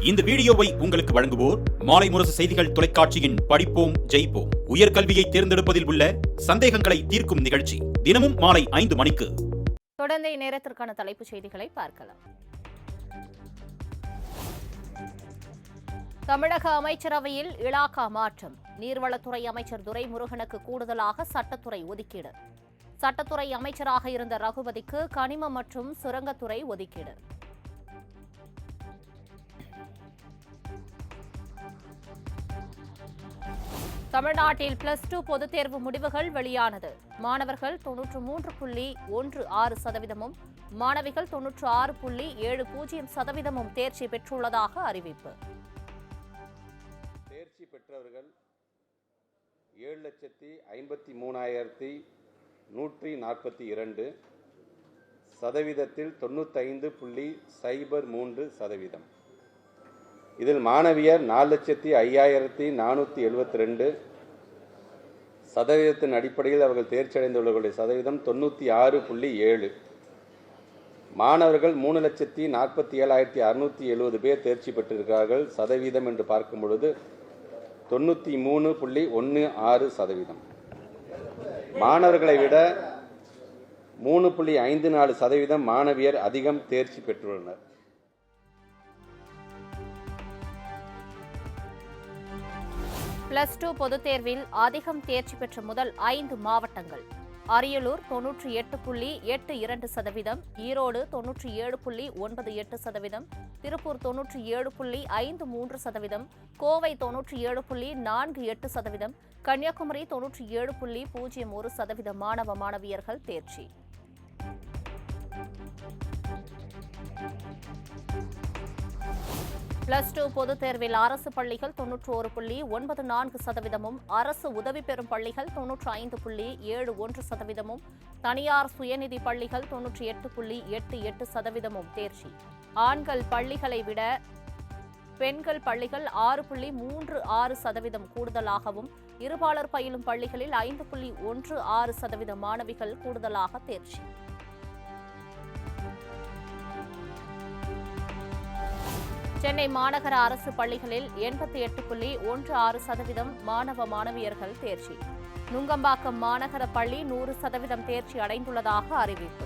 இந்த வீடியோவை உங்களுக்கு வழங்குவோர் மாலை முரசு செய்திகள் தொலைக்காட்சியின் படிப்போம் ஜெயிப்போம் உயர்கல்வியை தேர்ந்தெடுப்பதில் உள்ள சந்தேகங்களை தீர்க்கும் நிகழ்ச்சி தினமும் மாலை 5 மணிக்கு. தொடர்ந்து இந்நேரத்திற்கான தலைப்புச் செய்திகளை பார்க்கலாம். தமிழக அமைச்சரவையில் இலாகா மாற்றம். நீர்வளத்துறை அமைச்சர் துரைமுருகனுக்கு கூடுதலாக சட்டத்துறை ஒதுக்கீடு. சட்டத்துறை அமைச்சராக இருந்த ரகுபதிக்கு கனிமம் மற்றும் சுரங்கத்துறை ஒதுக்கீடு. தமிழ்நாட்டில் +2 பொதுத் தேர்வு முடிவுகள் வெளியானது. மாணவர்கள் 93.16% மாணவிகள் 96.70% தேர்ச்சி பெற்றுள்ளதாக அறிவிப்பு. தேர்ச்சி பெற்றவர்கள் 7,53,142 சதவீதத்தில் 95.03%. இதில் மாணவியர் 4,05,472 சதவீதத்தின் அடிப்படையில் அவர்கள் தேர்ச்சி அடைந்துள்ளவர்களுடைய சதவீதம் 96.7. மாணவர்கள் 3,47,670 பேர் தேர்ச்சி பெற்றிருக்கிறார்கள். சதவீதம் என்று பார்க்கும் பொழுது 93.16%. மாணவர்களை விட 3.54% மாணவியர் அதிகம் தேர்ச்சி பெற்றுள்ளனர். +2 பொதுத் தேர்வில் அதிகம் தேர்ச்சி பெற்ற முதல் 5 மாவட்டங்கள்: அரியலூர் 98.82%, ஈரோடு 97.98%, திருப்பூர் 97.53%, கோவை 97.48%, கன்னியாகுமரி 97.01% மாணவ மாணவியர்கள் தேர்ச்சி. +2 பொதுத் தேர்வில் அரசு பள்ளிகள் 91.94%, அரசு உதவி பெறும் பள்ளிகள் 95.71%, தனியார் சுயநிதி பள்ளிகள் 98.88% தேர்ச்சி. ஆண்கள் பள்ளிகளை விட பெண்கள் பள்ளிகள் 6.36% கூடுதலாகவும், இருபாலர் பயிலும் பள்ளிகளில் 5.16% மாணவிகள் கூடுதலாக தேர்ச்சி. சென்னை மாநகர அரசு பள்ளிகளில் 88.16% மாணவ மாணவியர்கள் தேர்ச்சி. நுங்கம்பாக்கம் மாநகர பள்ளி 100% தேர்ச்சி அடைந்துள்ளதாக அறிவிப்பு.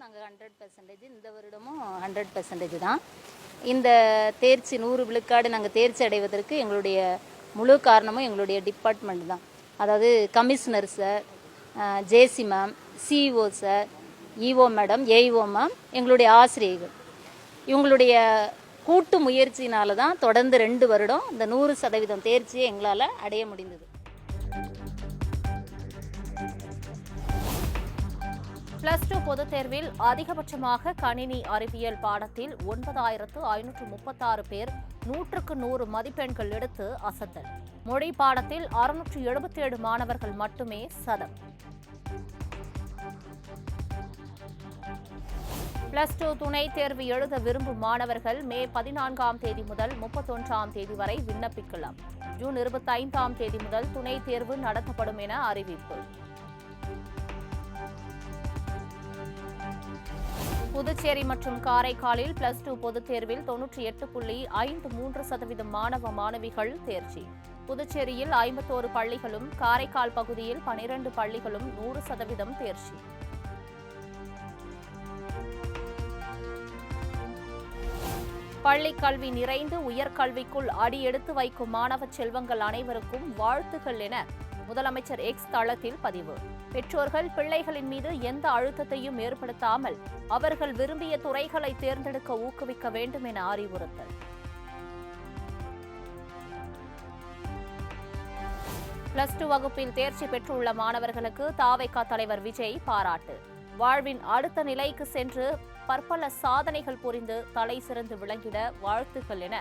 நாங்கள் 100%, இந்த வருடமும் 100% தான். இந்த தேர்ச்சி 100 விழுக்காடு நாங்கள் தேர்ச்சி அடைவதற்கு எங்களுடைய முழு காரணமும் எங்களுடைய டிபார்ட்மெண்ட் தான். அதாவது commissioner sir, JC ma'am, CEO sir, EO madam, AEO ma'am, எங்களுடைய ஆசிரியர்கள், இவங்களுடைய கூட்டு முயற்சியினால தான் தொடர்ந்து 2 வருடம் இந்த 100% தேர்ச்சியை எங்களால் அடைய முடிந்தது. +2 பொதுத் தேர்வில் அதிகபட்சமாக கணினி அறிவியல் பாடத்தில் 9,536 பேர் 100க்கு 100 மதிப்பெண்கள் எடுத்து அசத்தல். மொழி பாடத்தில் 677 மாணவர்கள் மட்டுமே சதம். +2 துணைத் தேர்வு எழுத விரும்பும் மாணவர்கள் மே 14ஆம் தேதி முதல் 31ஆம் தேதி வரை விண்ணப்பிக்கலாம். ஜூன் 25ஆம் தேதி முதல் துணைத் தேர்வு நடத்தப்படும் என அறிவிப்பு. புதுச்சேரி மற்றும் காரைக்காலில் +2 பொதுத் தேர்வில் 98.53% மாணவ மாணவிகள் தேர்ச்சி. புதுச்சேரியில் 51 பள்ளிகளும், காரைக்கால் பகுதியில் 12 பள்ளிகளும் 100% தேர்ச்சி. பள்ளிக் கல்வி நிறைந்து உயர்கல்விக்குள் அடி எடுத்து வைக்கும் மாணவ செல்வங்கள் அனைவருக்கும் வாழ்த்துகள் என முதலமைச்சர் எக்ஸ் தளத்தில் பதிவு. பெற்றோர்கள் பிள்ளைகளின் மீது எந்த அழுத்தத்தையும் ஏற்படுத்தாமல் அவர்கள் விரும்பிய துறைகளை தேர்ந்தெடுக்க ஊக்குவிக்க வேண்டும் என அறிவுறுத்தல். +2 வகுப்பில் தேர்ச்சி பெற்றுள்ள மாணவர்களுக்கு தாவேகா தலைவர் விஜய் பாராட்டு. வாழ்வின் அடுத்த நிலைக்கு சென்று பற்பல சாதனைகள் புரிந்து தலை சிறந்து விளங்கிட வாழ்த்துக்கள் என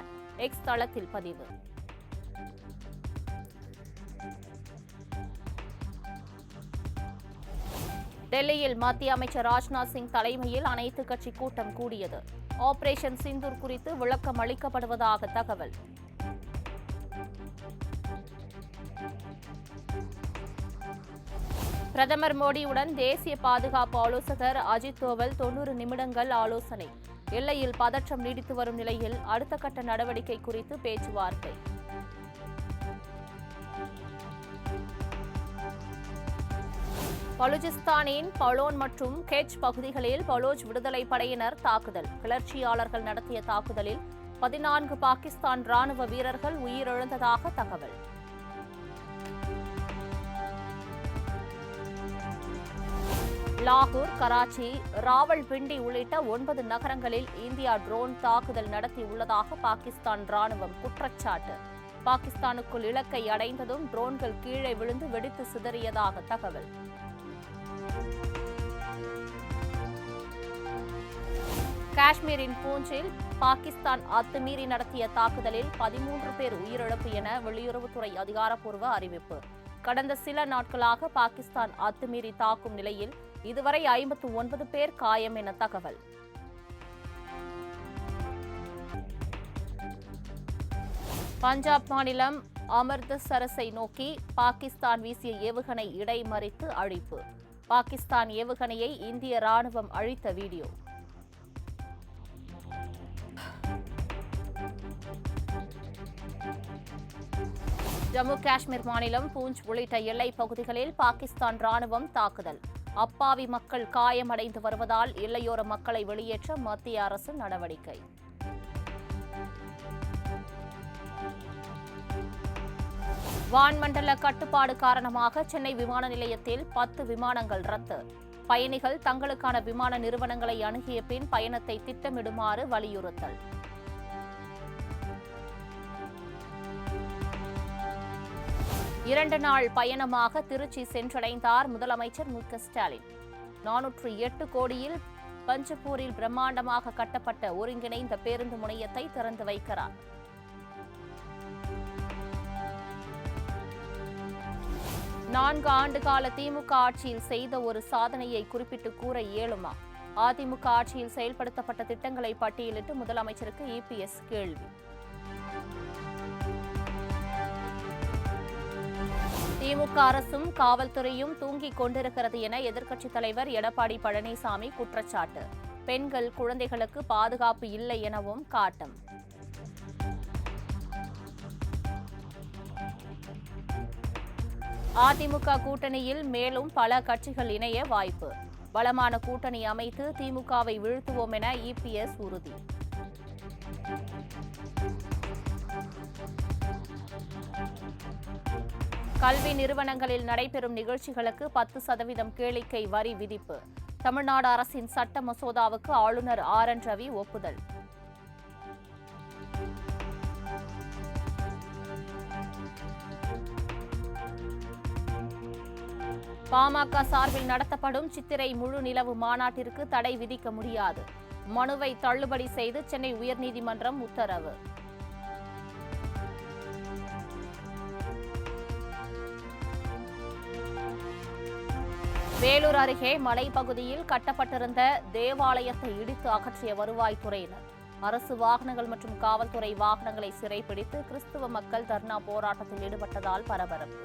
எக்ஸ் தளத்தில் பதிவு. டெல்லியில் மத்திய அமைச்சர் ராஜ்நாத் சிங் தலைமையில் அனைத்து கட்சி கூட்டம் கூடியது. ஆபரேஷன் சிந்தூர் குறித்து விளக்கம் அளிக்கப்படுவதாக தகவல். பிரதமர் மோடியுடன் தேசிய பாதுகாப்பு ஆலோசகர் அஜித் தோவல் 90 நிமிடங்கள் ஆலோசனை. எல்லையில் பதற்றம் நீடித்து வரும் நிலையில் அடுத்த கட்ட நடவடிக்கை குறித்து பேச்சுவார்த்தை. பலுச்சிஸ்தானின் பலோன் மற்றும் கெச் பகுதிகளில் பலோச் விடுதலை படையினர் தாக்குதல். கிளர்ச்சியாளர்கள் நடத்திய தாக்குதலில் 14 பாகிஸ்தான் ராணுவ வீரர்கள் உயிரிழந்ததாக தகவல். லாகூர், கராச்சி, ராவல்பிண்டி உள்ளிட்ட 9 நகரங்களில் இந்தியா ட்ரோன் தாக்குதல் நடத்தியுள்ளதாக பாகிஸ்தான் ராணுவம் குற்றச்சாட்டு. பாகிஸ்தானுக்குள் இலக்கை அடைந்ததும் ட்ரோன்கள் கீழே விழுந்து வெடித்து சிதறியதாக தகவல். காஷ்மீரின் பூஞ்சில் பாகிஸ்தான் அத்துமீறி நடத்திய தாக்குதலில் 13 பேர் உயிரிழப்பு என வெளியுறவுத்துறை அதிகாரப்பூர்வ அறிவிப்பு. கடந்த சில நாட்களாக பாகிஸ்தான் அத்துமீறி தாக்கும் நிலையில் இதுவரை 59 பேர் காயம் என தகவல். பஞ்சாப் மாநிலம் அமிர்தசரஸை நோக்கி பாகிஸ்தான் வீசிய ஏவுகணை இடைமறித்து அழிப்பு. பாகிஸ்தான் ஏவுகணையை இந்திய ராணுவம் அழித்த வீடியோ. ஜம்மு காஷ்மீர் மாநிலம் பூஞ்ச் உள்ளிட்ட எல்லைப் பகுதிகளில் பாகிஸ்தான் ராணுவம் தாக்குதல். அப்பாவி மக்கள் காயமடைந்து வருவதால் எல்லையோர மக்களை வெளியேற்ற மத்திய அரசு நடவடிக்கை. வான்மண்டல கட்டுப்பாடு காரணமாக சென்னை விமான நிலையத்தில் 10 விமானங்கள் ரத்து. பயணிகள் தங்களுக்கான விமான நிறுவனங்களை அணுகிய பின் பயணத்தை திட்டமிடுமாறு வலியுறுத்தல். இரண்டு நாள் பயணமாக திருச்சி சென்றடைந்தார் முதலமைச்சர் மு.க. ஸ்டாலின். 408 கோடியில் பஞ்சப்பூரில் பிரம்மாண்டமாக கட்டப்பட்ட ஒருங்கிணைந்த பேருந்து முனையத்தை திறந்து வைக்கிறார். நான்கு ஆண்டு கால திமுக ஆட்சியில் செய்த ஒரு சாதனையை குறிப்பிட்டு கூற இயலுமா? அதிமுக ஆட்சியில் செயல்படுத்தப்பட்ட திட்டங்களை பட்டியலிட்டு முதலமைச்சருக்கு இபிஎஸ் கேள்வி. திமுக அரசும் காவல்துறையும் தூங்கிக் கொண்டிருக்கிறது என எதிர்க்கட்சித் தலைவர் எடப்பாடி பழனிசாமி குற்றச்சாட்டு. பெண்கள், குழந்தைகளுக்கு பாதுகாப்பு இல்லை எனவும் காட்டம். அதிமுக கூட்டணியில் மேலும் பல கட்சிகள் இணைய வாய்ப்பு. பலமான கூட்டணி அமைத்து திமுகவை வீழ்த்துவோம் என இபிஎஸ் உறுதி. கல்வி நிறுவனங்களில் நடைபெறும் நிகழ்ச்சிகளுக்கு 10% கேளிக்கை வரி விதிப்பு. தமிழ்நாடு அரசின் சட்ட மசோதாவுக்கு ஆளுநர் ஆர்.என். ரவி ஒப்புதல். பாமக சார்பில் நடத்தப்படும் சித்திரை முழு நிலவு மாநாட்டிற்கு தடை விதிக்க முடியாது. மனுவை தள்ளுபடி செய்து சென்னை உயர்நீதிமன்றம் உத்தரவு. வேலூர் அருகே மலைப்பகுதியில் கட்டப்பட்டிருந்த தேவாலயத்தை இடித்து அகற்றிய வருவாய்த்துறையினர். அரசு வாகனங்கள் மற்றும் காவல்துறை வாகனங்களை சிறைப்பிடித்து கிறிஸ்துவ மக்கள் தர்ணா போராட்டத்தில் ஈடுபட்டதால் பரபரப்பு.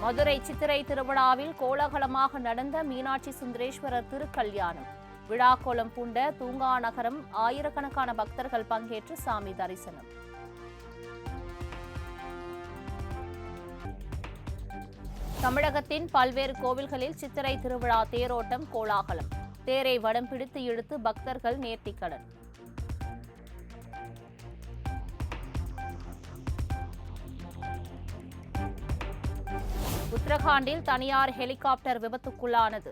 மதுரை சித்திரை திருவிழாவில் கோலாகலமாக நடந்த மீனாட்சி சுந்தரேஸ்வரர் திருக்கல்யாணம். விழாக்கோலம் பூண்ட தூங்கா நகரம் ஆயிரக்கணக்கான பக்தர்கள் பங்கேற்று சாமி தரிசனம். தமிழகத்தின் பல்வேறு கோவில்களில் சித்திரை திருவிழா தேரோட்டம் கோலாகலம். தேரை வடம் பிடித்து இழுத்து பக்தர்கள் நேர்த்திக்கடன். உத்தரகாண்டில் தனியார் ஹெலிகாப்டர் விபத்துக்குள்ளானது.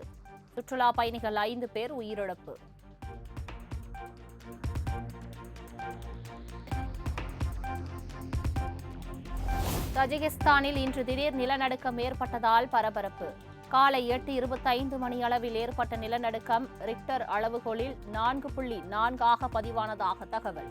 சுற்றுலா பயணிகள் 5 பேர் உயிரிழப்பு. தஜிகிஸ்தானில் இன்று திடீர் நிலநடுக்கம் ஏற்பட்டதால் பரபரப்பு. காலை 8:25 மணி அளவில் ஏற்பட்ட நிலநடுக்கம் ரிக்டர் அளவுகோலில் 4.4 பதிவானதாக தகவல்.